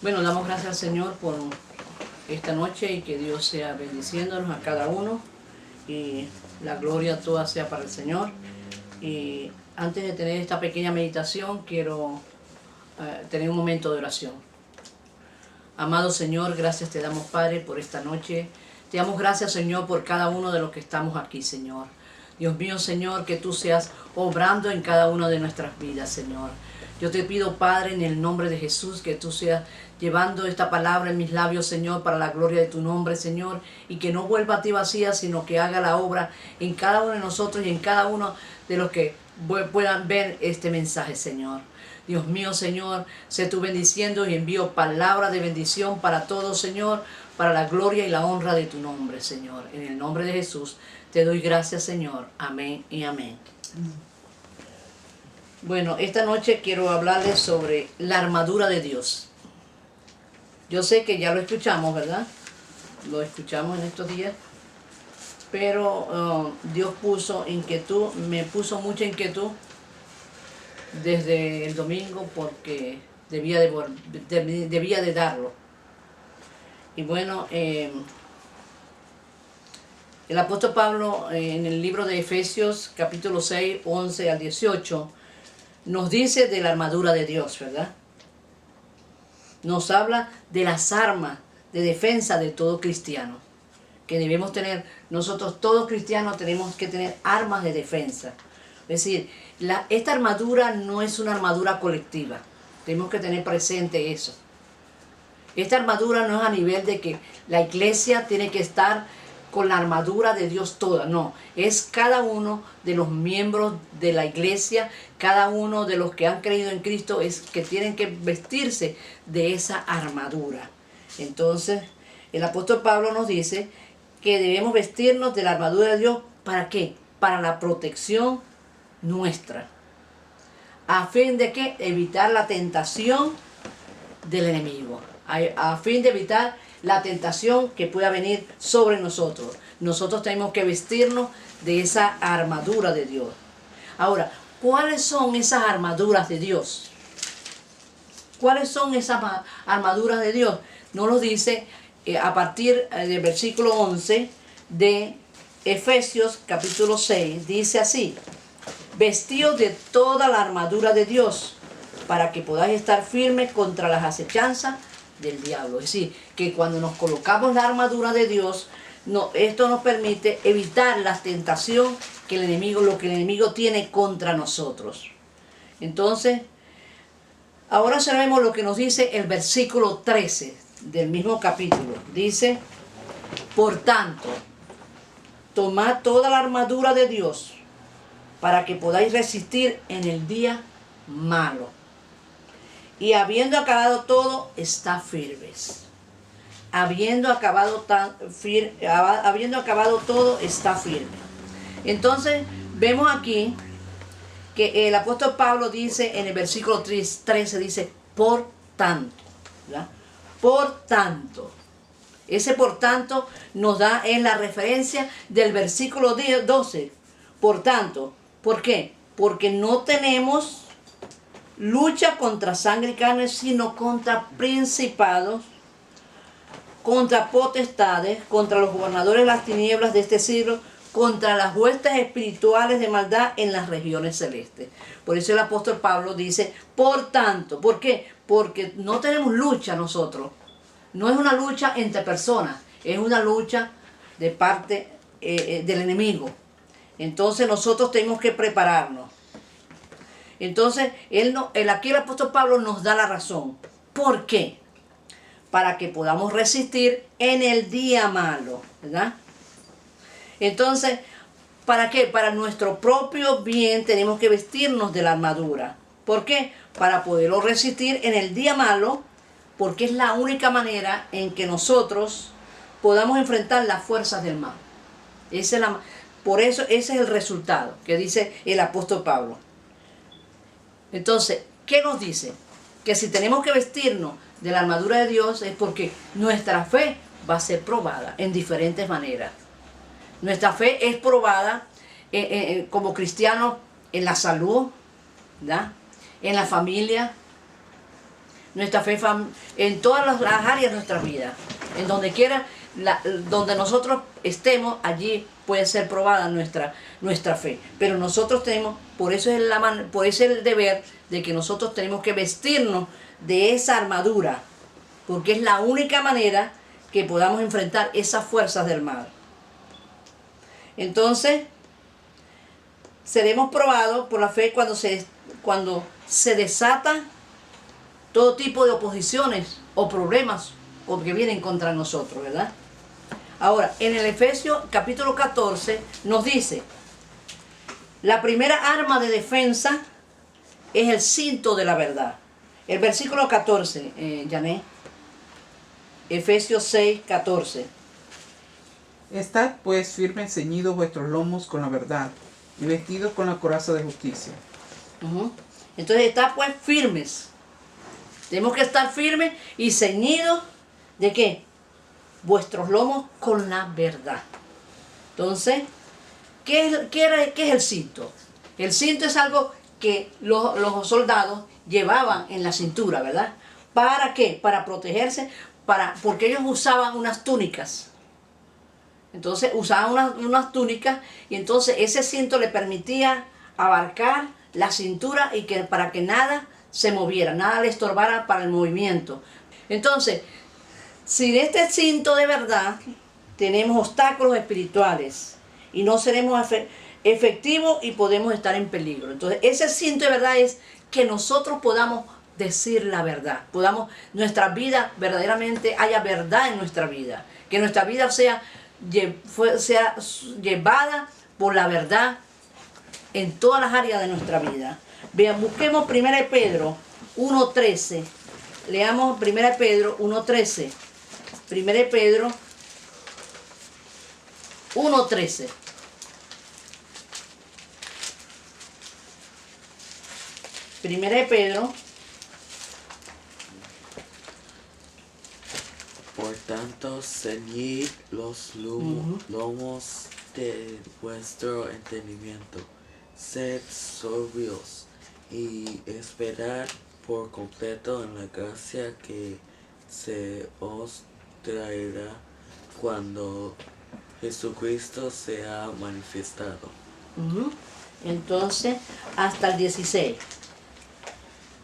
Bueno, damos gracias al Señor por esta noche y que Dios sea bendiciéndonos a cada uno y la gloria toda sea para el Señor. Y antes de tener esta pequeña meditación quiero tener un momento de oración. Amado Señor, gracias te damos, Padre, por esta noche. Te damos gracias, Señor, por cada uno de los que estamos aquí, Señor. Dios mío, Señor, que tú seas obrando en cada una de nuestras vidas, Señor. Yo te pido, Padre, en el nombre de Jesús, que tú seas llevando esta palabra en mis labios, Señor, para la gloria de tu nombre, Señor, y que no vuelva a ti vacía, sino que haga la obra en cada uno de nosotros y en cada uno de los que puedan ver este mensaje, Señor. Dios mío, Señor, sé tú bendiciendo y envío palabra de bendición para todos, Señor, para la gloria y la honra de tu nombre, Señor. En el nombre de Jesús te doy gracias, Señor. Amén y amén. Bueno, esta noche quiero hablarles sobre la armadura de Dios. Yo sé que ya lo escuchamos, ¿verdad? Lo escuchamos en estos días. Pero Dios puso inquietud, me puso mucha inquietud desde el domingo porque debía de darlo. Y bueno, el apóstol Pablo en el libro de Efesios capítulo 6, 11 al 18 nos dice de la armadura de Dios, ¿verdad? Nos habla de las armas de defensa de todo cristiano, que debemos tener. Nosotros todos cristianos tenemos que tener armas de defensa. Es decir, esta armadura no es una armadura colectiva. Tenemos que tener presente eso. Esta armadura no es a nivel de que la iglesia tiene que estar con la armadura de Dios toda. No, es cada uno de los miembros de la iglesia, cada uno de los que han creído en Cristo, es que tienen que vestirse de esa armadura. Entonces, el apóstol Pablo nos dice que debemos vestirnos de la armadura de Dios. ¿Para qué? Para la protección nuestra. ¿A fin de qué? Evitar la tentación del enemigo. A fin de evitar la tentación que pueda venir sobre nosotros. Nosotros tenemos que vestirnos de esa armadura de Dios. Ahora, ¿cuáles son esas armaduras de Dios? ¿Cuáles son esas armaduras de Dios? Nos lo dice a partir del versículo 11 de Efesios capítulo 6. Dice así: vestidos de toda la armadura de Dios, para que podáis estar firmes contra las acechanzas del diablo. Es decir, que cuando nos colocamos la armadura de Dios, esto nos permite evitar la tentación que el enemigo, lo que el enemigo tiene contra nosotros. Entonces, ahora sabemos lo que nos dice el versículo 13 del mismo capítulo. Dice: por tanto, tomad toda la armadura de Dios, para que podáis resistir en el día malo. Y habiendo acabado todo, está firmes. Habiendo acabado todo, está firme. Entonces, vemos aquí que el apóstol Pablo dice en el versículo 13, dice, por tanto. ¿Verdad? Por tanto. Ese por tanto nos da en la referencia del versículo 12. Por tanto, ¿por qué? Porque no tenemos lucha contra sangre y carne, sino contra principados, contra potestades, contra los gobernadores de las tinieblas de este siglo, contra las huestes espirituales de maldad en las regiones celestes. Por eso el apóstol Pablo dice, por tanto, ¿por qué? Porque no tenemos lucha nosotros. No es una lucha entre personas, es una lucha de parte del enemigo. Entonces nosotros tenemos que prepararnos. Entonces, aquí el apóstol Pablo nos da la razón. ¿Por qué? Para que podamos resistir en el día malo, ¿verdad? Entonces, ¿para qué? Para nuestro propio bien tenemos que vestirnos de la armadura. ¿Por qué? Para poderlo resistir en el día malo, porque es la única manera en que nosotros podamos enfrentar las fuerzas del mal. Por eso ese es el resultado que dice el apóstol Pablo. Entonces, ¿qué nos dice? Que si tenemos que vestirnos de la armadura de Dios es porque nuestra fe va a ser probada en diferentes maneras. Nuestra fe es probada como cristianos en la salud, ¿verdad? En la familia, nuestra fe en todas las áreas de nuestra vida. En donde quiera, donde nosotros estemos, allí puede ser probada nuestra fe. Pero nosotros tenemos, por eso es el deber de que nosotros tenemos que vestirnos de esa armadura, porque es la única manera que podamos enfrentar esas fuerzas del mal. Entonces, seremos probados por la fe cuando se desatan todo tipo de oposiciones o problemas que vienen contra nosotros, ¿verdad? Ahora, en el Efesios capítulo 14 nos dice, la primera arma de defensa es el cinto de la verdad. El versículo 14, Janet. Efesios 6, 14. Estad pues firmes, ceñidos vuestros lomos con la verdad, y vestidos con la coraza de justicia. Entonces, estad pues firmes. Tenemos que estar firmes y ceñidos, ¿de qué? Vuestros lomos con la verdad. Entonces, ¿qué es el cinto? El cinto es algo que los soldados llevaban en la cintura, ¿verdad? ¿Para qué? Para protegerse, porque ellos usaban unas túnicas. Entonces usaban unas túnicas y entonces ese cinto le permitía abarcar la cintura y para que nada se moviera, nada le estorbara para el movimiento. Entonces, sin este cinto de verdad, tenemos obstáculos espirituales y no seremos efectivos y podemos estar en peligro. Entonces, ese cinto de verdad es que nosotros podamos decir la verdad, nuestra vida verdaderamente haya verdad en nuestra vida, que nuestra vida sea llevada por la verdad en todas las áreas de nuestra vida. Vean, busquemos 1 Pedro 1:13. Leamos 1 Pedro 1:13. 1 Pedro 1:13. Primera de Pedro. Por tanto, ceñid los lomos de vuestro entendimiento, sed sobrios y esperad por completo en la gracia que se os traerá cuando Jesucristo sea manifestado. Entonces, hasta el 16.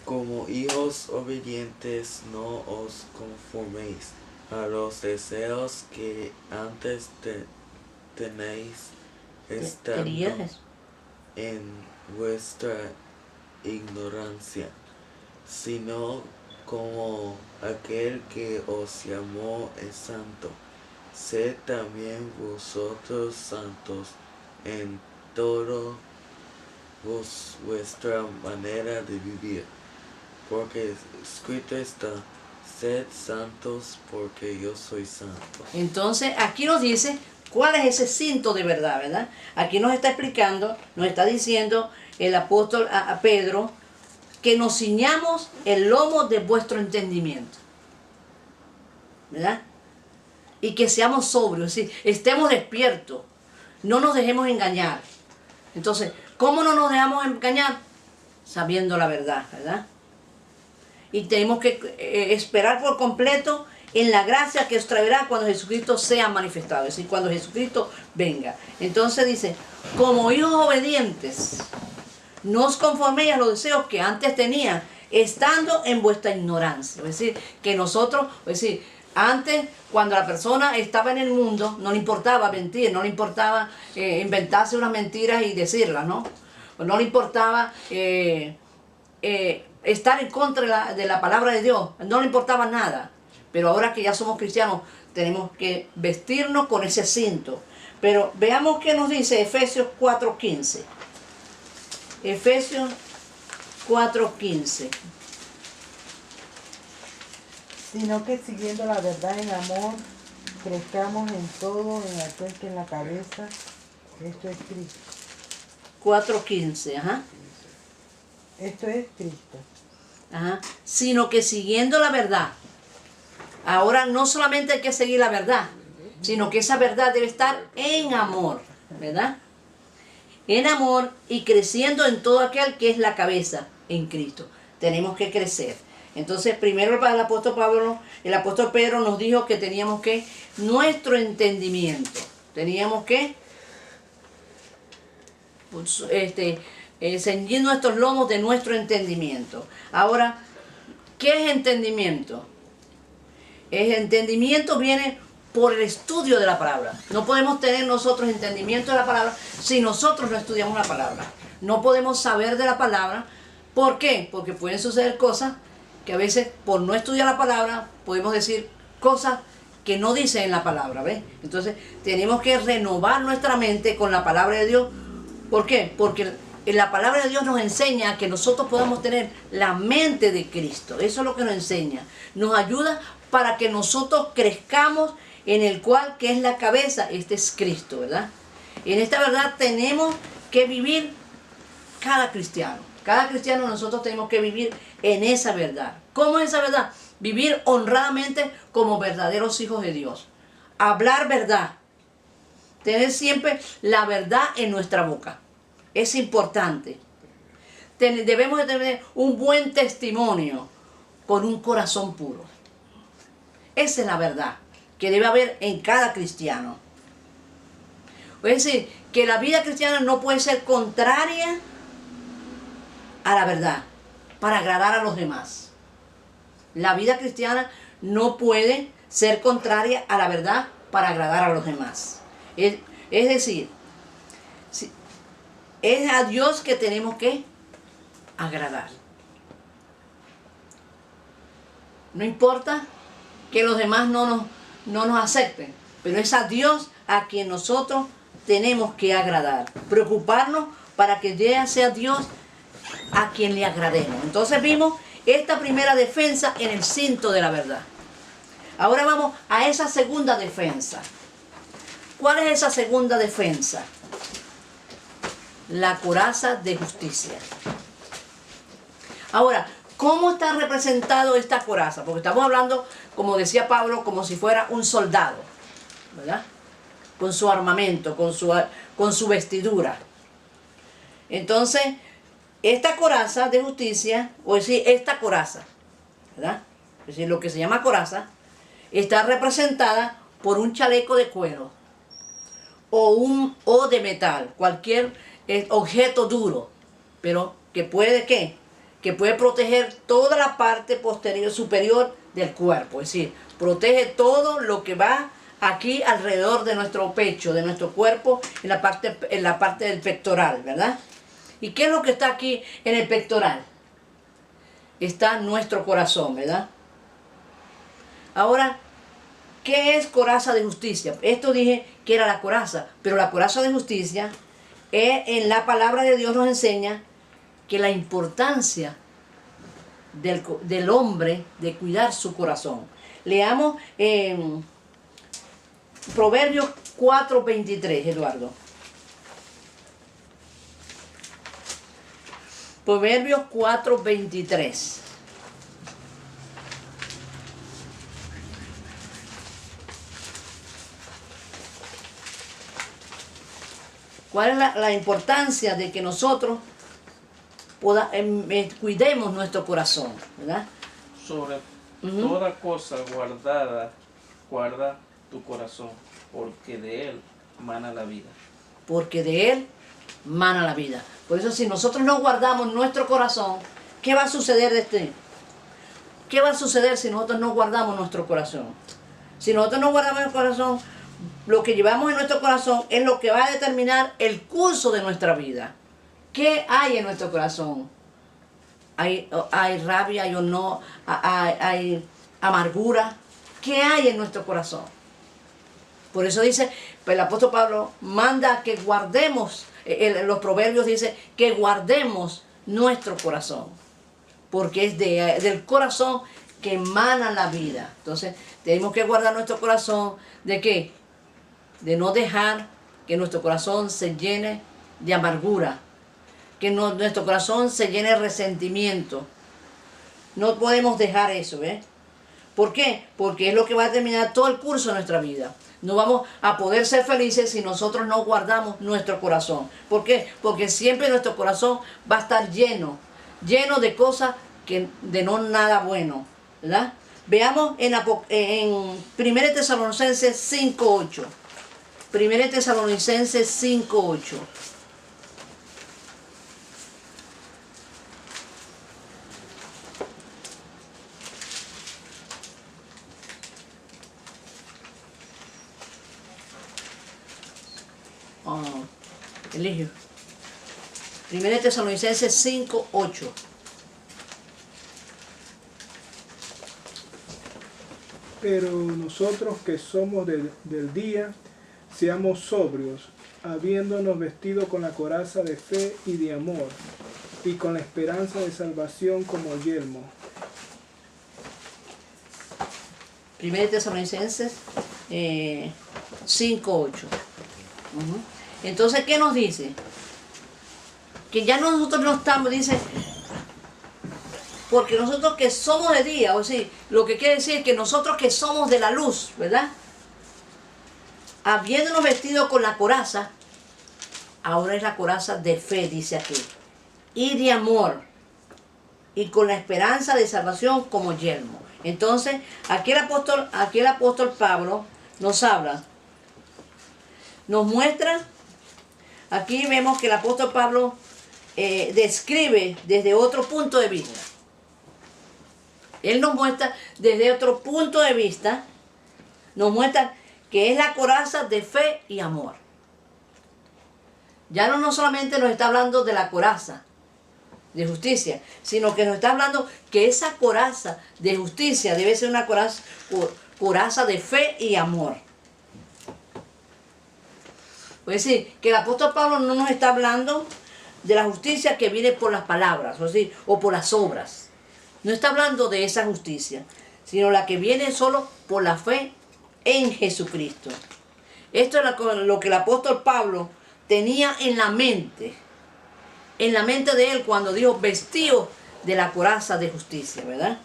Como hijos obedientes, no os conforméis a los deseos que antes tenéis estando en vuestra ignorancia, sino como aquel que os llamó es santo, sed también vosotros santos en todo vuestra manera de vivir, porque escrito está, sed santos porque yo soy santo. Entonces, aquí nos dice cuál es ese cinto de verdad, ¿verdad? Aquí nos está explicando, nos está diciendo el apóstol a Pedro, que nos ciñamos el lomo de vuestro entendimiento, ¿verdad? Y que seamos sobrios, es decir, estemos despiertos, no nos dejemos engañar. Entonces, ¿cómo no nos dejamos engañar? Sabiendo la verdad, ¿verdad? Y tenemos que esperar por completo en la gracia que os traerá cuando Jesucristo sea manifestado, es decir, cuando Jesucristo venga. Entonces dice, como hijos obedientes, no os conforméis a los deseos que antes tenían, estando en vuestra ignorancia. Es decir, que nosotros, antes, cuando la persona estaba en el mundo, no le importaba mentir, no le importaba inventarse unas mentiras y decirlas, ¿no? No le importaba estar en contra de la palabra de Dios, no le importaba nada. Pero ahora que ya somos cristianos, tenemos que vestirnos con ese cinto. Pero veamos qué nos dice Efesios 4:15. Efesios 4:15. Sino que siguiendo la verdad en amor, crezcamos en todo en aquel que en la cabeza, esto es Cristo. 4:15, ajá. Esto es Cristo. Ajá. Sino que siguiendo la verdad. Ahora no solamente hay que seguir la verdad, sino que esa verdad debe estar en amor, ¿verdad? En amor y creciendo en todo aquel que es la cabeza, en Cristo. Tenemos que crecer. Entonces, primero para el apóstol Pedro nos dijo que teníamos que, nuestro entendimiento, teníamos que ceñir nuestros lomos de nuestro entendimiento. Ahora, ¿qué es entendimiento? El entendimiento viene por el estudio de la palabra. No podemos tener nosotros entendimiento de la palabra si nosotros no estudiamos la palabra. No podemos saber de la palabra. ¿Por qué? Porque pueden suceder cosas que a veces por no estudiar la palabra podemos decir cosas que no dicen en la palabra, ¿ves? Entonces tenemos que renovar nuestra mente con la palabra de Dios. ¿Por qué? Porque la palabra de Dios nos enseña que nosotros podamos tener la mente de Cristo. Eso es lo que nos enseña. Nos ayuda para que nosotros crezcamos en el cual, que es la cabeza, este es Cristo, ¿verdad? En esta verdad tenemos que vivir cada cristiano. Cada cristiano nosotros tenemos que vivir en esa verdad. ¿Cómo es esa verdad? Vivir honradamente como verdaderos hijos de Dios. Hablar verdad. Tener siempre la verdad en nuestra boca. Es importante. Debemos de tener un buen testimonio con un corazón puro. Esa es la verdad que debe haber en cada cristiano. Es decir, que la vida cristiana no puede ser contraria a la verdad para agradar a los demás. La vida cristiana no puede ser contraria a la verdad para agradar a los demás. Es decir, es a Dios que tenemos que agradar. No importa que los demás no nos acepten, pero es a Dios a quien nosotros tenemos que agradar. Preocuparnos para que sea Dios a quien le agrademos. Entonces vimos esta primera defensa en el cinto de la verdad. Ahora vamos a esa segunda defensa. ¿Cuál es esa segunda defensa? La coraza de justicia. Ahora, ¿cómo está representado esta coraza? Porque estamos hablando, como decía Pablo, como si fuera un soldado, ¿verdad? Con su armamento, con su vestidura. Entonces, esta coraza de justicia, o decir, esta coraza, ¿verdad? Es decir, lo que se llama coraza, está representada por un chaleco de cuero o de metal, cualquier objeto duro, pero que puede, ¿qué? Que puede proteger toda la parte posterior, superior del cuerpo. Es decir, protege todo lo que va aquí alrededor de nuestro pecho, de nuestro cuerpo, en la parte del pectoral, ¿verdad? ¿Y qué es lo que está aquí en el pectoral? Está nuestro corazón, ¿verdad? Ahora, ¿qué es coraza de justicia? Esto dije que era la coraza, pero la coraza de justicia en la palabra de Dios nos enseña que la importancia del hombre de cuidar su corazón. Leamos Proverbios 4:23, Eduardo. Proverbios 4:23. ¿Cuál es la importancia de que nosotros cuidemos nuestro corazón, ¿verdad? Sobre toda cosa guardada, guarda tu corazón, porque de él mana la vida. Porque de él mana la vida. Por eso, si nosotros no guardamos nuestro corazón, ¿qué va a suceder ¿Qué va a suceder si nosotros no guardamos nuestro corazón? Si nosotros no guardamos el corazón, lo que llevamos en nuestro corazón es lo que va a determinar el curso de nuestra vida. ¿Qué hay en nuestro corazón? Hay rabia, hay amargura. ¿Qué hay en nuestro corazón? Por eso dice, el apóstol Pablo manda que guardemos, los proverbios dice que guardemos nuestro corazón, porque es del corazón que emana la vida. Entonces tenemos que guardar nuestro corazón, ¿de qué? De no dejar que nuestro corazón se llene de amargura, que nuestro corazón se llene de resentimiento. No podemos dejar eso, ¿ves? ¿Por qué? Porque es lo que va a determinar todo el curso de nuestra vida. No vamos a poder ser felices si nosotros no guardamos nuestro corazón. ¿Por qué? Porque siempre nuestro corazón va a estar lleno de cosas que de no nada bueno, ¿verdad? Veamos en 1 Tesalonicenses 5:8. 1 Tesalonicenses 5:8. Eligio. 1 Tesalonicenses 5:8. Pero nosotros que somos del día, seamos sobrios, habiéndonos vestido con la coraza de fe y de amor, y con la esperanza de salvación como yelmo. 1 Tesalonicenses 5:8. Entonces, ¿qué nos dice? Que ya nosotros no estamos, dice, porque nosotros que somos de día, o sea, lo que quiere decir es que nosotros que somos de la luz, ¿verdad? Habiéndonos vestido con la coraza, ahora es la coraza de fe, dice aquí, y de amor, y con la esperanza de salvación como yelmo. Entonces, aquí el apóstol Pablo nos habla, nos muestra, aquí vemos que el apóstol Pablo describe desde otro punto de vista. Él nos muestra desde otro punto de vista, nos muestra que es la coraza de fe y amor. Ya no solamente nos está hablando de la coraza de justicia, sino que nos está hablando que esa coraza de justicia debe ser una coraza de fe y amor. Es decir, que el apóstol Pablo no nos está hablando de la justicia que viene por las palabras, o por las obras. No está hablando de esa justicia, sino la que viene solo por la fe en Jesucristo. Esto es lo que el apóstol Pablo tenía en la mente de él cuando dijo vestido de la coraza de justicia, ¿verdad?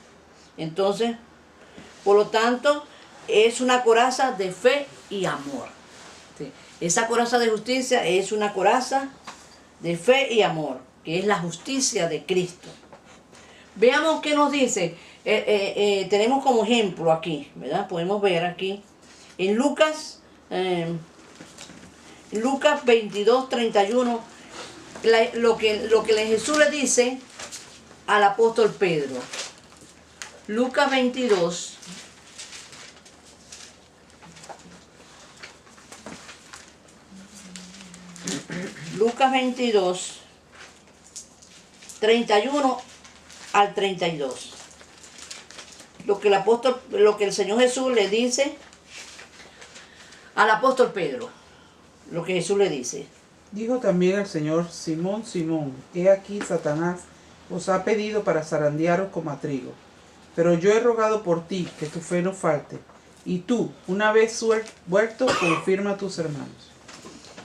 Entonces, por lo tanto, es una coraza de fe y amor. ¿Sí? Esa coraza de justicia es una coraza de fe y amor, que es la justicia de Cristo. Veamos qué nos dice. Tenemos como ejemplo aquí, ¿verdad? Podemos ver aquí en Lucas 22:31 lo que Jesús le dice al apóstol Pedro. Lucas 22. Lucas 22, 31 al 32. Lo que el Señor Jesús le dice al apóstol Pedro. Lo que Jesús le dice. Dijo también el Señor: Simón, Simón, he aquí Satanás os ha pedido para zarandearos como a trigo. Pero yo he rogado por ti que tu fe no falte. Y tú, una vez vuelto, confirma a tus hermanos.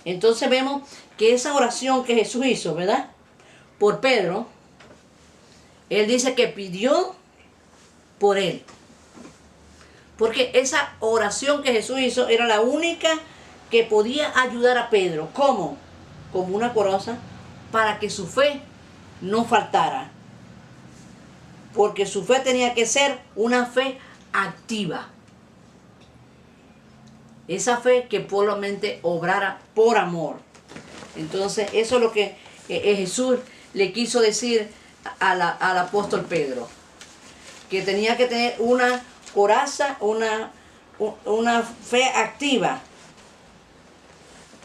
Entonces vemos que esa oración que Jesús hizo, ¿verdad? Por Pedro, él dice que pidió por él. Porque esa oración que Jesús hizo era la única que podía ayudar a Pedro. ¿Cómo? Como una coraza para que su fe no faltara. Porque su fe tenía que ser una fe activa. Esa fe que solamente obrara por amor. Entonces, eso es lo que Jesús le quiso decir al apóstol Pedro. Que tenía que tener una coraza, una fe activa.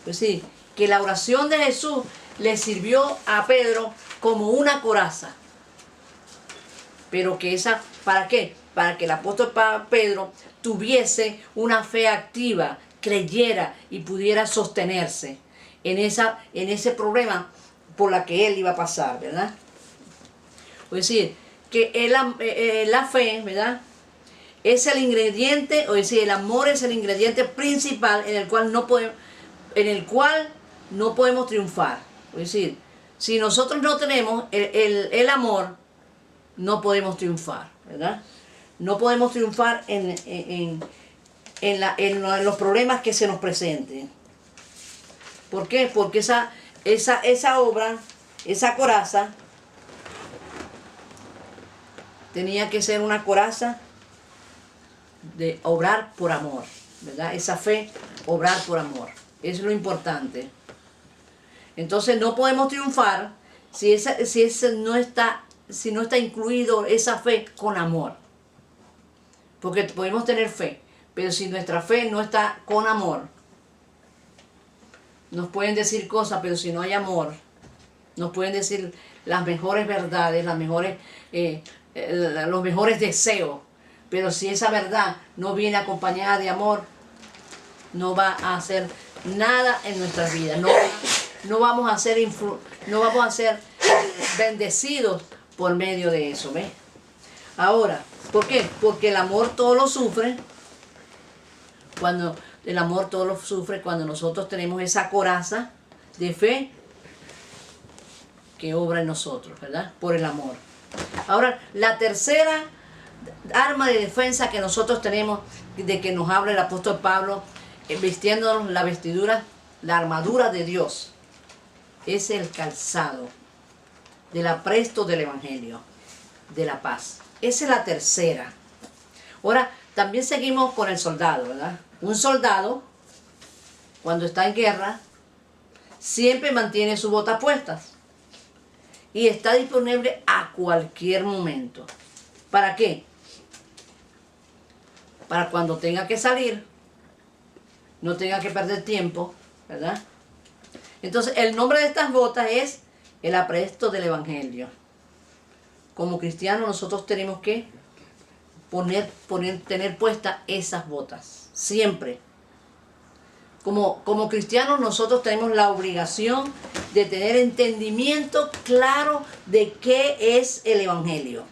Pues sí, que la oración de Jesús le sirvió a Pedro como una coraza. Pero que esa, ¿para qué? Para que el apóstol Pedro tuviese una fe activa, creyera y pudiera sostenerse en ese problema por la que él iba a pasar, ¿verdad? Es decir, que la fe, ¿verdad? Es el ingrediente, o decir, el amor es el ingrediente principal en el cual no podemos triunfar. Es decir, si nosotros no tenemos el amor, no podemos triunfar, ¿verdad? No podemos triunfar en los problemas que se nos presenten. ¿Por qué? Porque esa obra, esa coraza, tenía que ser una coraza de obrar por amor, ¿verdad? Esa fe, obrar por amor. Eso es lo importante. Entonces no podemos triunfar si no está incluido esa fe con amor. Porque podemos tener fe, pero si nuestra fe no está con amor, nos pueden decir cosas, pero si no hay amor, nos pueden decir las mejores verdades, los mejores deseos, pero si esa verdad no viene acompañada de amor, no va a hacer nada en nuestras vidas. No vamos a ser bendecidos por medio de eso, ¿ves? Ahora, ¿por qué? Porque el amor todo lo sufre. El amor todo lo sufre cuando nosotros tenemos esa coraza de fe que obra en nosotros, ¿verdad? Por el amor. Ahora, la tercera arma de defensa que nosotros tenemos, de que nos habla el apóstol Pablo, vistiéndonos la armadura de Dios, es el calzado del apresto del evangelio de la paz. Esa es la tercera. Ahora, también seguimos con el soldado, ¿verdad? Un soldado, cuando está en guerra, siempre mantiene sus botas puestas y está disponible a cualquier momento. ¿Para qué? Para cuando tenga que salir, no tenga que perder tiempo, ¿verdad? Entonces, el nombre de estas botas es el apresto del evangelio. Como cristianos, nosotros tenemos que tener puestas esas botas, siempre. Como cristianos, nosotros tenemos la obligación de tener entendimiento claro de qué es el evangelio.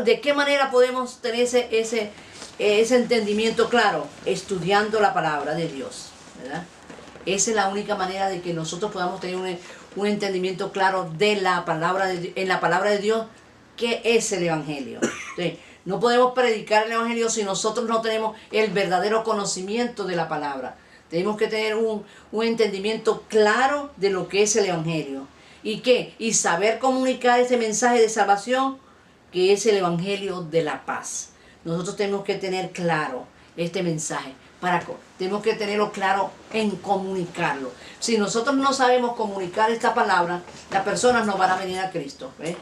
¿De qué manera podemos tener ese entendimiento claro? Estudiando la palabra de Dios, ¿verdad? Esa es la única manera de que nosotros podamos tener un entendimiento claro de en la palabra de Dios, qué es el evangelio. Entonces, no podemos predicar el evangelio si nosotros no tenemos el verdadero conocimiento de la palabra. Tenemos que tener un entendimiento claro de lo que es el evangelio. Y saber comunicar ese mensaje de salvación, que es el evangelio de la paz. Nosotros tenemos que tener claro este mensaje. Tenemos que tenerlo claro en comunicarlo. Si nosotros no sabemos comunicar esta palabra, las personas no van a venir a Cristo, ¿ves?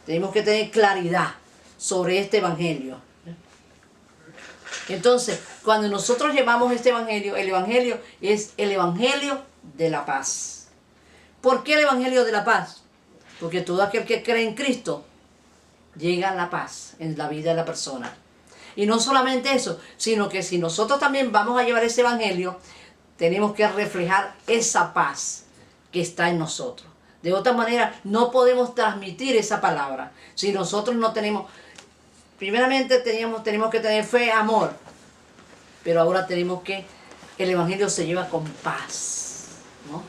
Tenemos que tener claridad sobre este evangelio. Entonces, cuando nosotros llevamos este evangelio, el evangelio es el evangelio de la paz. ¿Por qué el evangelio de la paz? Porque todo aquel que cree en Cristo llega a la paz en la vida de la persona. Y no solamente eso, sino que si nosotros también vamos a llevar ese evangelio, tenemos que reflejar esa paz que está en nosotros. De otra manera, no podemos transmitir esa palabra si nosotros no tenemos. Primeramente tenemos que tener fe, amor, pero ahora tenemos que el evangelio se lleva con paz, ¿no?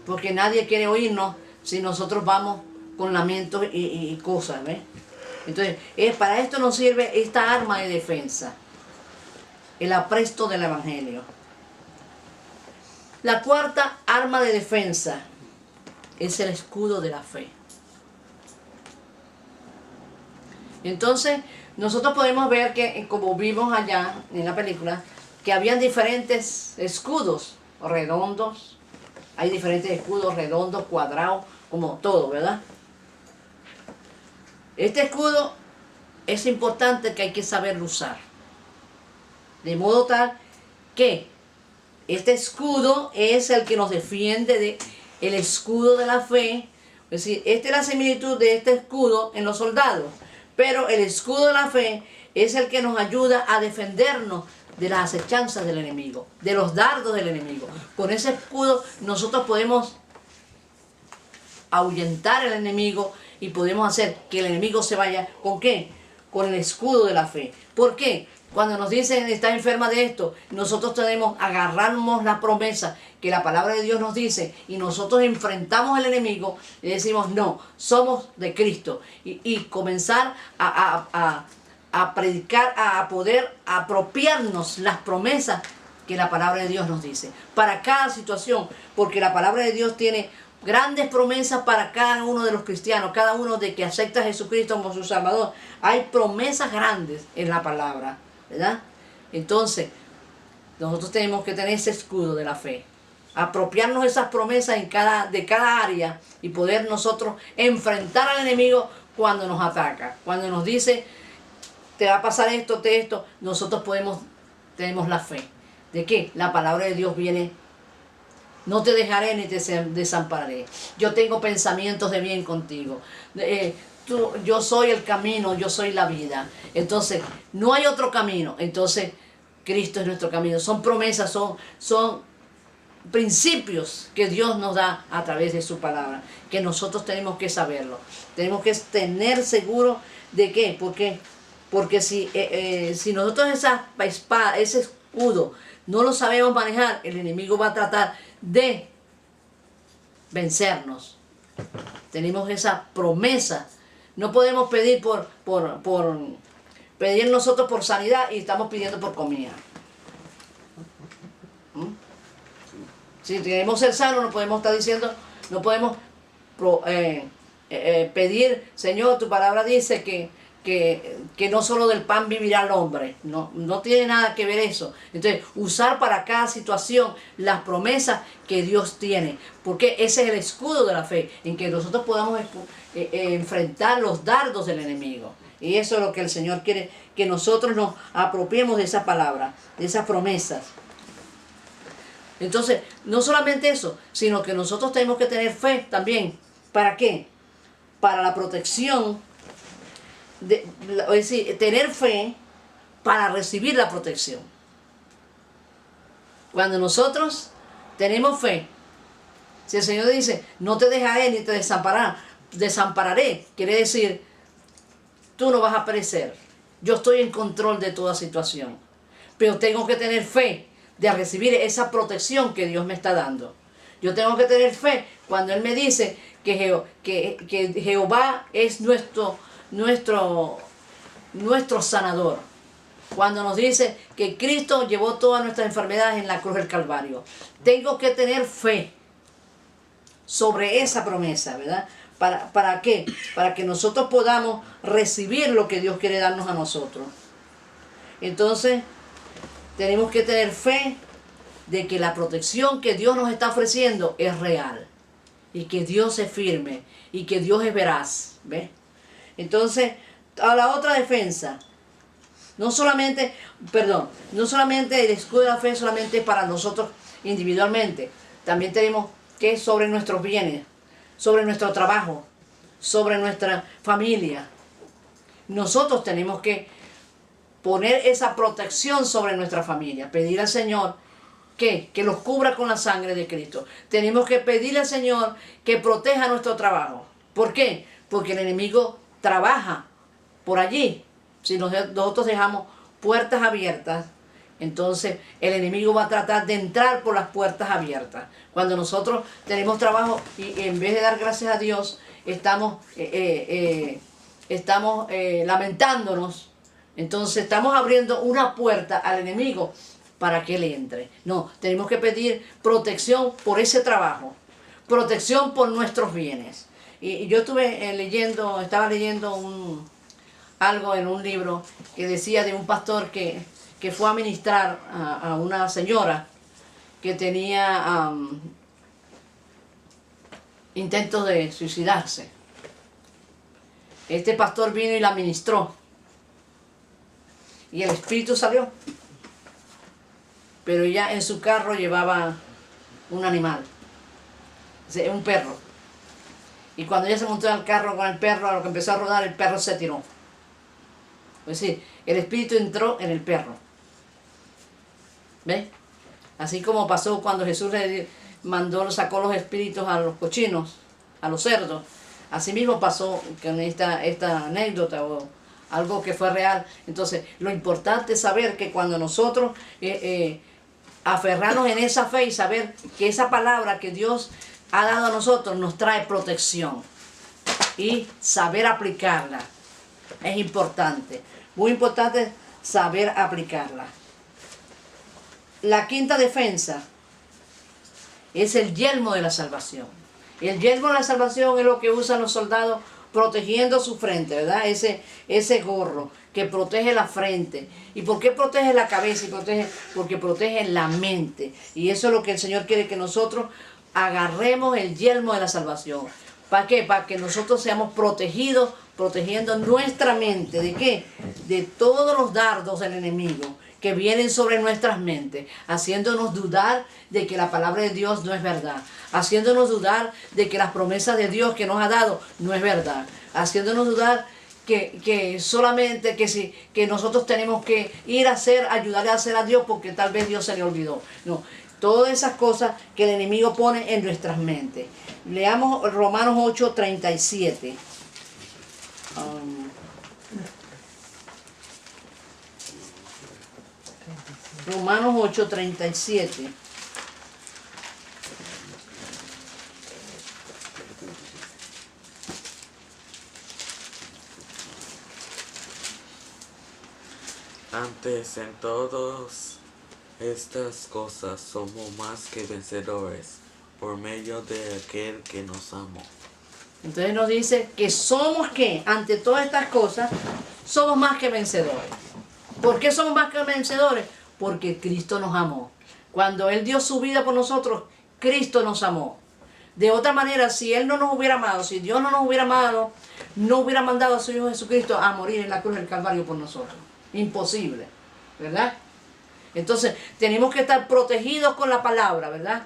Porque nadie quiere oírnos si nosotros vamos con lamentos y cosas, ¿ves? Entonces, para esto nos sirve esta arma de defensa, el apresto del evangelio. La cuarta arma de defensa es el escudo de la fe. Entonces, nosotros podemos ver que, como vimos allá en la película, que habían diferentes escudos redondos. Hay diferentes escudos redondos, cuadrados, como todo, ¿verdad? Este escudo es importante, que hay que saberlo usar. De modo tal que este escudo es el que nos defiende del escudo de la fe. Es decir, esta es la similitud de este escudo en los soldados. Pero el escudo de la fe es el que nos ayuda a defendernos de las acechanzas del enemigo, de los dardos del enemigo. Con ese escudo nosotros podemos ahuyentar al enemigo y podemos hacer que el enemigo se vaya. ¿Con qué? Con el escudo de la fe. ¿Por qué? Cuando nos dicen estás enferma de esto, nosotros tenemos agarrarnos la promesa que la palabra de Dios nos dice, y nosotros enfrentamos al enemigo y decimos no, somos de Cristo, y comenzar a predicar, a poder apropiarnos las promesas que la palabra de Dios nos dice para cada situación, porque la palabra de Dios tiene grandes promesas para cada uno de los cristianos, cada uno de que acepta a Jesucristo como su Salvador. Hay promesas grandes en la palabra, ¿verdad? Entonces, nosotros tenemos que tener ese escudo de la fe, apropiarnos esas promesas de cada área y poder nosotros enfrentar al enemigo cuando nos ataca, cuando nos dice, te va a pasar esto, nosotros tenemos la fe. ¿De qué? La palabra de Dios viene, no te dejaré ni te desampararé. Yo tengo pensamientos de bien contigo. Yo soy el camino, yo soy la vida. Entonces, no hay otro camino. Entonces, Cristo es nuestro camino. Son promesas, son principios que Dios nos da a través de su palabra, que nosotros tenemos que saberlo. Tenemos que tener seguro de qué. Porque si nosotros esa espada, ese escudo, no lo sabemos manejar, el enemigo va a tratar de vencernos. Tenemos esa promesa. No podemos pedir pedir nosotros por sanidad y estamos pidiendo por comida. Si queremos ser sanos, no podemos estar diciendo, no podemos pedir, Señor, tu palabra dice que no solo del pan vivirá el hombre. No tiene nada que ver eso. Entonces, usar para cada situación las promesas que Dios tiene, porque ese es el escudo de la fe, en que nosotros podamos enfrentar los dardos del enemigo. Y eso es lo que el Señor quiere, que nosotros nos apropiemos de esa palabra, de esas promesas. Entonces, no solamente eso, sino que nosotros tenemos que tener fe también. ¿Para qué? Para la protección, es decir, tener fe para recibir la protección. Cuando nosotros tenemos fe, si el Señor dice, no te dejaré ni te desampararé, quiere decir, tú no vas a perecer. Yo estoy en control de toda situación. Pero tengo que tener fe de recibir esa protección que Dios me está dando. Yo tengo que tener fe cuando Él me dice que Jehová es nuestro sanador. Cuando nos dice que Cristo llevó todas nuestras enfermedades en la cruz del Calvario. Tengo que tener fe sobre esa promesa, ¿verdad? ¿Para qué? Para que nosotros podamos recibir lo que Dios quiere darnos a nosotros. Entonces, tenemos que tener fe de que la protección que Dios nos está ofreciendo es real. Y que Dios es firme. Y que Dios es veraz. ¿Ves? Entonces, a la otra defensa. No solamente el escudo de la fe solamente para nosotros individualmente. También tenemos que sobre nuestros bienes, sobre nuestro trabajo, sobre nuestra familia. Nosotros tenemos que poner esa protección sobre nuestra familia. Pedir al Señor que los cubra con la sangre de Cristo. Tenemos que pedirle al Señor que proteja nuestro trabajo. ¿Por qué? Porque el enemigo trabaja por allí. Si nosotros dejamos puertas abiertas, entonces el enemigo va a tratar de entrar por las puertas abiertas. Cuando nosotros tenemos trabajo y en vez de dar gracias a Dios, estamos lamentándonos, entonces estamos abriendo una puerta al enemigo para que él entre. No, tenemos que pedir protección por ese trabajo, protección por nuestros bienes. Y yo estaba leyendo algo en un libro que decía de un pastor que fue a ministrar a una señora que tenía intentos de suicidarse. Este pastor vino y la ministró. Y el espíritu salió. Pero ella en su carro llevaba un animal, un perro. Y cuando ella se montó en el carro con el perro, a lo que empezó a rodar, el perro se tiró. Es decir, el espíritu entró en el perro. ¿Ves? Así como pasó cuando Jesús sacó los espíritus a los cochinos, a los cerdos. Así mismo pasó con esta anécdota o algo que fue real. Entonces, lo importante es saber que cuando nosotros aferrarnos en esa fe y saber que esa palabra que Dios ha dado a nosotros nos trae protección y saber aplicarla. Es importante, muy importante saber aplicarla. La quinta defensa es el yelmo de la salvación. El yelmo de la salvación es lo que usan los soldados protegiendo su frente, ¿verdad? Ese gorro que protege la frente. ¿Y por qué protege la cabeza? Porque protege la mente. Y eso es lo que el Señor quiere, que nosotros agarremos el yelmo de la salvación. ¿Para qué? Para que nosotros seamos protegidos, protegiendo nuestra mente. ¿De qué? De todos los dardos del enemigo que vienen sobre nuestras mentes, haciéndonos dudar de que la palabra de Dios no es verdad, haciéndonos dudar de que las promesas de Dios que nos ha dado no es verdad, haciéndonos dudar que solamente que nosotros tenemos que ir a hacer, ayudarle a hacer a Dios porque tal vez Dios se le olvidó. No, todas esas cosas que el enemigo pone en nuestras mentes. Leamos Romanos 8:37. Romanos 8:37. Antes en todas estas cosas somos más que vencedores por medio de aquel que nos amó. Entonces nos dice que somos que ante todas estas cosas somos más que vencedores. ¿Por qué somos más que vencedores? Porque Cristo nos amó. Cuando Él dio su vida por nosotros, Cristo nos amó. De otra manera, si Él no nos hubiera amado, si Dios no nos hubiera amado, no hubiera mandado a su Hijo Jesucristo a morir en la cruz del Calvario por nosotros. Imposible, ¿verdad? Entonces, tenemos que estar protegidos con la palabra, ¿verdad?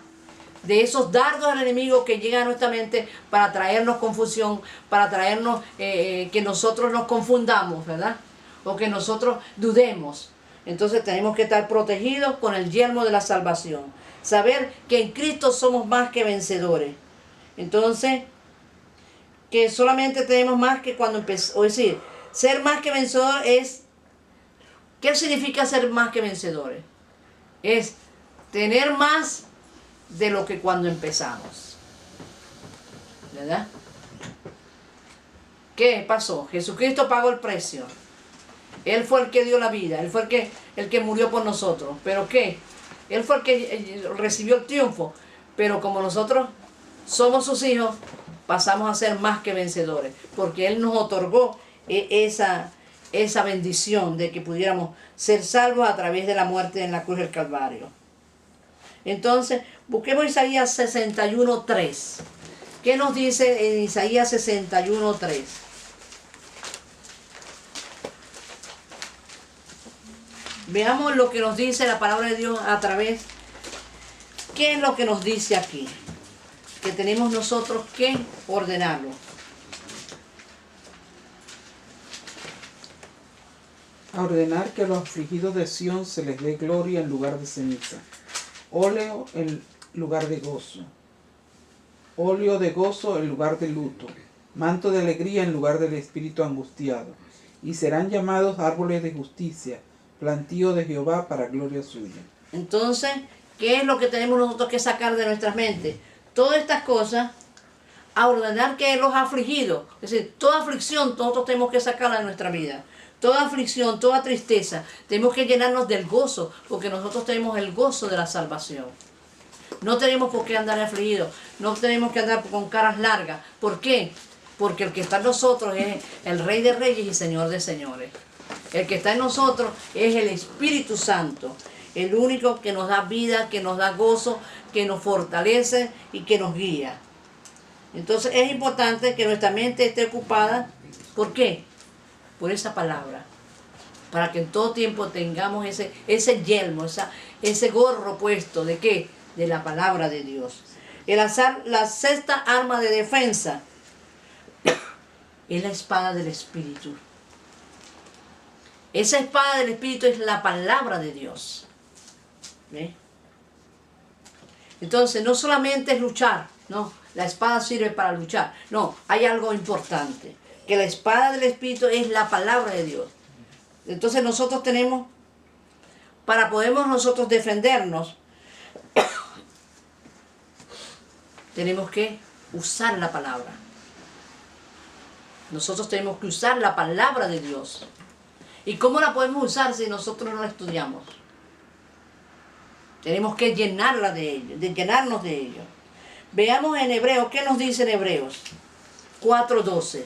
De esos dardos del enemigo que llegan a nuestra mente para traernos confusión, para traernos que nosotros nos confundamos, ¿verdad? O que nosotros dudemos. Entonces tenemos que estar protegidos con el yelmo de la salvación. Saber que en Cristo somos más que vencedores. Entonces, que solamente tenemos más que cuando empezamos. Es decir, ser más que vencedor es... ¿Qué significa ser más que vencedores? Es tener más de lo que cuando empezamos. ¿Verdad? ¿Qué pasó? Jesucristo pagó el precio. Él fue el que dio la vida, Él fue el que murió por nosotros. ¿Pero qué? Él fue el que recibió el triunfo. Pero como nosotros somos sus hijos, pasamos a ser más que vencedores. Porque Él nos otorgó esa bendición de que pudiéramos ser salvos a través de la muerte en la cruz del Calvario. Entonces, busquemos Isaías 61:3. ¿Qué nos dice en Isaías 61:3? Veamos lo que nos dice la palabra de Dios a través. ¿Qué es lo que nos dice aquí? Que tenemos nosotros que ordenarlo. A ordenar que a los afligidos de Sión se les dé gloria en lugar de ceniza, óleo en lugar de gozo, óleo de gozo en lugar de luto, manto de alegría en lugar del espíritu angustiado, y serán llamados árboles de justicia, plantío de Jehová para gloria suya. Entonces, ¿qué es lo que tenemos nosotros que sacar de nuestras mentes? Todas estas cosas, a ordenar que los afligidos, es decir, toda aflicción nosotros tenemos que sacarla de nuestra vida. Toda aflicción, toda tristeza, tenemos que llenarnos del gozo, porque nosotros tenemos el gozo de la salvación. No tenemos por qué andar afligidos, no tenemos que andar con caras largas. ¿Por qué? Porque el que está en nosotros es el Rey de Reyes y Señor de Señores. El que está en nosotros es el Espíritu Santo, el único que nos da vida, que nos da gozo, que nos fortalece y que nos guía. Entonces es importante que nuestra mente esté ocupada. ¿Por qué? Por esa palabra. Para que en todo tiempo tengamos ese yelmo, ese gorro puesto. ¿De qué? De la palabra de Dios. La sexta arma de defensa es la espada del Espíritu. Esa espada del Espíritu es la palabra de Dios. ¿Ve? Entonces, no solamente es luchar, no, la espada sirve para luchar. No, hay algo importante, que la espada del Espíritu es la palabra de Dios. Entonces nosotros tenemos, para poder nosotros defendernos, tenemos que usar la palabra. Nosotros tenemos que usar la palabra de Dios. ¿Y cómo la podemos usar si nosotros no la estudiamos? Tenemos que llenarla de ello, de llenarnos de ello. Veamos en Hebreos, ¿qué nos dice en Hebreos 4:12?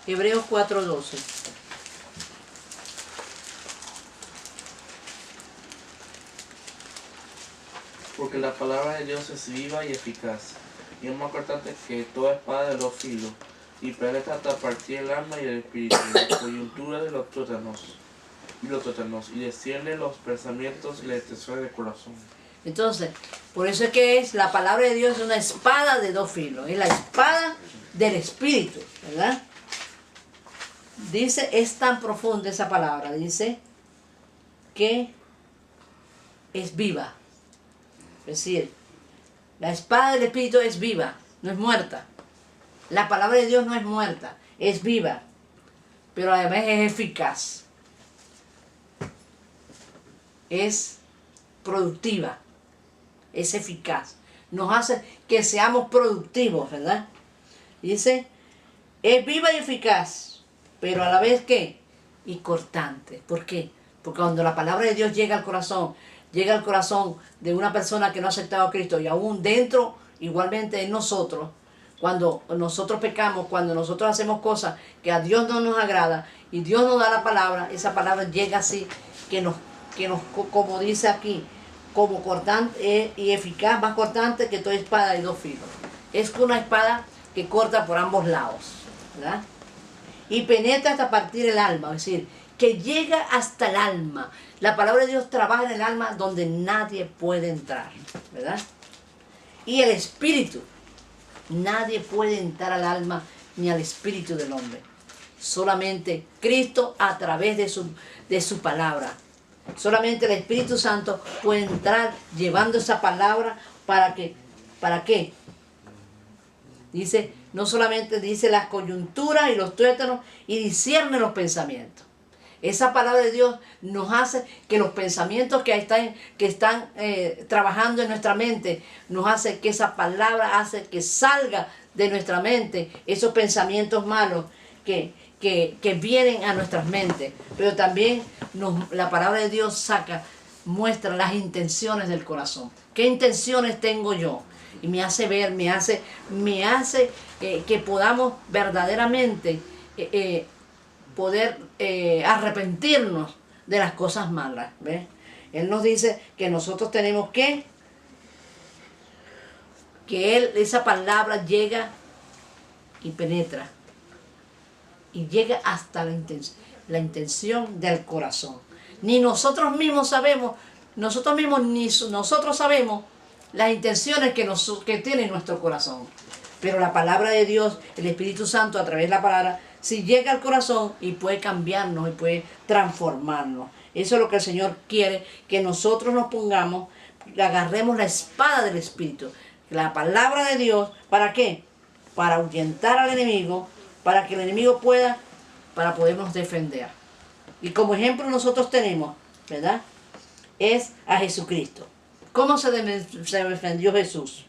Hebreos 4:12. Porque la palabra de Dios es viva y eficaz, y es más cortante que toda espada de dos filos, y penetra hasta partir el alma y el espíritu, y la coyuntura de los tuétanos, y discierne los pensamientos y las intenciones del corazón. Entonces, por eso es que es la palabra de Dios es una espada de dos filos, es la espada del espíritu, ¿verdad? Dice, es tan profunda esa palabra, dice que es viva. Es decir, la espada del espíritu es viva, no es muerta. La palabra de Dios no es muerta, es viva, pero además es eficaz. Es productiva, es eficaz. Nos hace que seamos productivos, ¿verdad? Dice, es viva y eficaz, pero a la vez ¿qué? Y cortante. ¿Por qué? Porque cuando la palabra de Dios llega al corazón de una persona que no ha aceptado a Cristo y aún dentro, igualmente en nosotros, cuando nosotros pecamos, cuando nosotros hacemos cosas que a Dios no nos agrada y Dios nos da la palabra, esa palabra llega así, que nos como dice aquí, como cortante y eficaz, más cortante que toda espada de dos filos. Es una espada que corta por ambos lados, ¿verdad? Y penetra hasta partir el alma, es decir, que llega hasta el alma. La palabra de Dios trabaja en el alma donde nadie puede entrar, ¿verdad? Y el espíritu, nadie puede entrar al alma ni al espíritu del hombre. Solamente Cristo a través de su palabra. Solamente el Espíritu Santo puede entrar llevando esa palabra ¿para qué? Dice, no solamente dice las coyunturas y los tuétanos y discierne los pensamientos. Esa palabra de Dios nos hace que los pensamientos que están trabajando en nuestra mente, nos hace que esa palabra hace que salga de nuestra mente esos pensamientos malos que vienen a nuestras mentes. Pero también la palabra de Dios muestra las intenciones del corazón. ¿Qué intenciones tengo yo? Y me hace ver, me hace que podamos verdaderamente poder arrepentirnos de las cosas malas. ¿Ves? Él nos dice que nosotros tenemos que esa palabra llega y penetra y llega hasta la intención del corazón. Ni nosotros mismos sabemos, nosotros sabemos las intenciones que tiene nuestro corazón. Pero la palabra de Dios, el Espíritu Santo a través de la palabra, si llega al corazón y puede cambiarnos y puede transformarnos. Eso es lo que el Señor quiere, que nosotros nos pongamos, agarremos la espada del Espíritu, la palabra de Dios. ¿Para qué? Para ahuyentar al enemigo, para que el enemigo para podernos defender. Y como ejemplo nosotros tenemos, ¿verdad? Es a Jesucristo. ¿Cómo se defendió Jesús?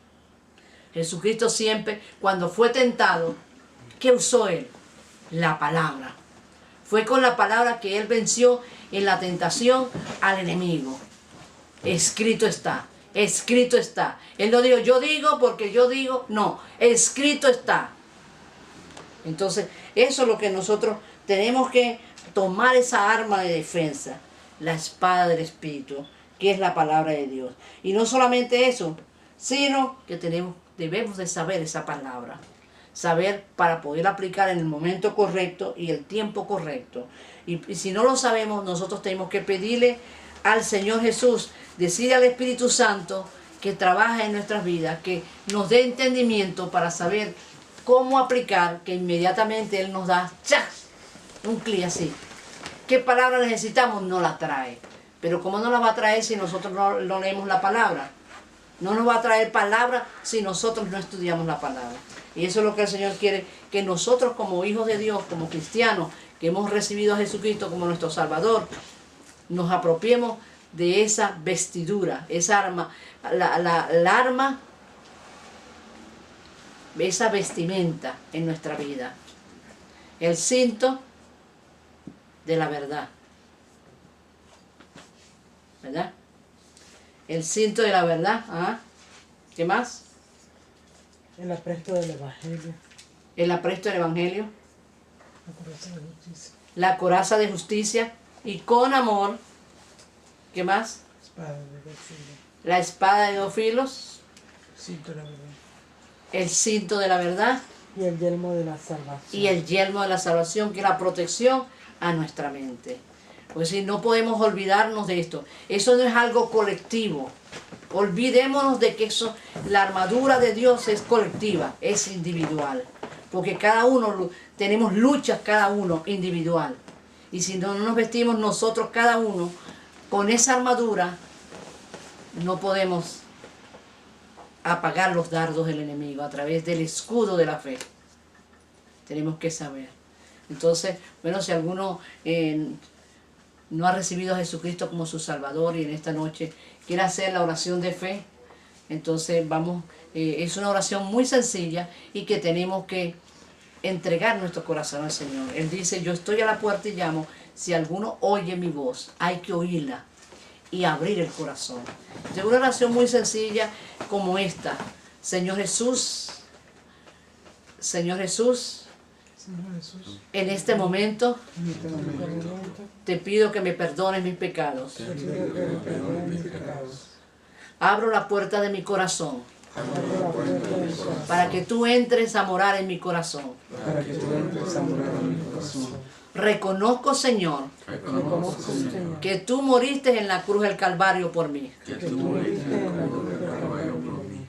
Jesucristo siempre, cuando fue tentado, ¿qué usó él? La palabra. Fue con la palabra que él venció en la tentación al enemigo. Escrito está, escrito está. Él no dijo, yo digo porque yo digo, no, escrito está. Entonces, eso es lo que nosotros tenemos que tomar, esa arma de defensa, la espada del Espíritu, que es la palabra de Dios. Y no solamente eso, sino que debemos de saber esa palabra. Saber para poder aplicar en el momento correcto y el tiempo correcto. Y si no lo sabemos, nosotros tenemos que pedirle al Señor Jesús, decirle al Espíritu Santo que trabaja en nuestras vidas, que nos dé entendimiento para saber cómo aplicar, que inmediatamente Él nos da un clic así. ¿Qué palabra necesitamos? No la trae. Pero ¿cómo no la va a traer si nosotros no leemos la palabra? No nos va a traer palabra si nosotros no estudiamos la palabra. Y eso es lo que el Señor quiere, que nosotros como hijos de Dios, como cristianos, que hemos recibido a Jesucristo como nuestro Salvador, nos apropiemos de esa vestidura, esa arma, la arma, esa vestimenta en nuestra vida. El cinto de la verdad. ¿Verdad? El cinto de la verdad. ¿Ah? ¿Qué más? El apresto del Evangelio. El apresto del Evangelio. La coraza de justicia. La coraza de justicia. Y con amor. ¿Qué más? Espada de dos filos. La espada de dos filos. Cinto de la verdad. El cinto de la verdad. Y el yelmo de la salvación. Y el yelmo de la salvación, que es la protección a nuestra mente. Pues sí, no podemos olvidarnos de esto. Eso no es algo colectivo. Olvidémonos de que eso, la armadura de Dios es colectiva, es individual. Porque cada uno, tenemos luchas cada uno individual. Y si no nos vestimos nosotros cada uno con esa armadura, no podemos apagar los dardos del enemigo a través del escudo de la fe. Tenemos que saber. Entonces, bueno, si alguno no ha recibido a Jesucristo como su Salvador y en esta noche quiere hacer la oración de fe, entonces vamos, es una oración muy sencilla y que tenemos que entregar nuestro corazón al Señor. Él dice, yo estoy a la puerta y llamo, si alguno oye mi voz, hay que oírla y abrir el corazón. Es una oración muy sencilla como esta. Señor Jesús, Señor Jesús, en este momento en este momento te pido que me perdones mis pecados. te pido que me perdones mis pecados. Abro la puerta de mi corazón Abro la puerta de mi corazón para que tú entres a morar en mi corazón. para que tú entres a morar en mi corazón. Reconozco, Señor, Reconozco, Señor, que tú moriste en la cruz del Calvario por mí. que tú moriste en la cruz del Calvario por mí.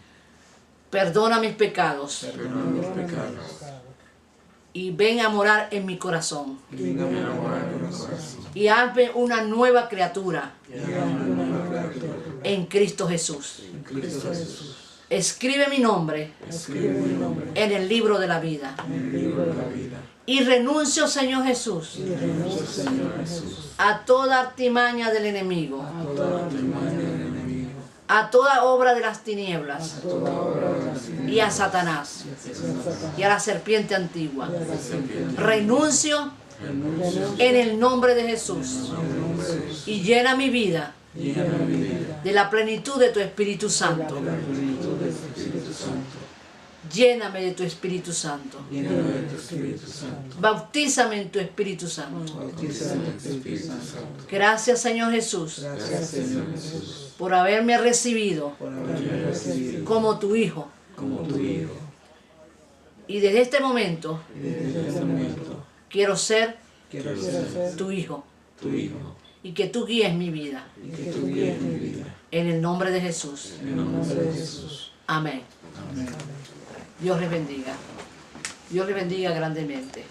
Perdona mis pecados Perdona mis pecados. y ven a morar en mi corazón. Y venga a morar en mi corazón. Y hazme una nueva criatura Y hazme una nueva criatura en Cristo Jesús. en Cristo Jesús. Escribe mi nombre Escribe mi nombre en el libro de la vida. en el libro de la vida. Y renuncio, Señor Jesús, Y renuncio, Señor Jesús, a toda artimaña del enemigo, a toda artimaña del enemigo, a toda obra de las tinieblas a toda obra de las tinieblas y a Satanás y a la serpiente antigua. Renuncio en el nombre de Jesús y llena mi vida llena mi vida de la plenitud de tu Espíritu Santo. de la plenitud del Espíritu Santo. Lléname de tu Espíritu Santo. Lléname de tu Espíritu Santo. Bautízame en tu Espíritu Santo. Bautízame en tu Espíritu Santo. Gracias, Señor Jesús, Gracias, Señor Jesús, por haberme recibido por haberme recibido como tu Hijo. como tu Hijo. Y desde este momento Y desde este momento quiero ser quiero ser tu Hijo tu Hijo y que tú guíes mi vida. y que tú guíes mi vida. En el nombre de Jesús. En el nombre de Jesús. Amén. Amén. Dios les bendiga. Dios les bendiga grandemente.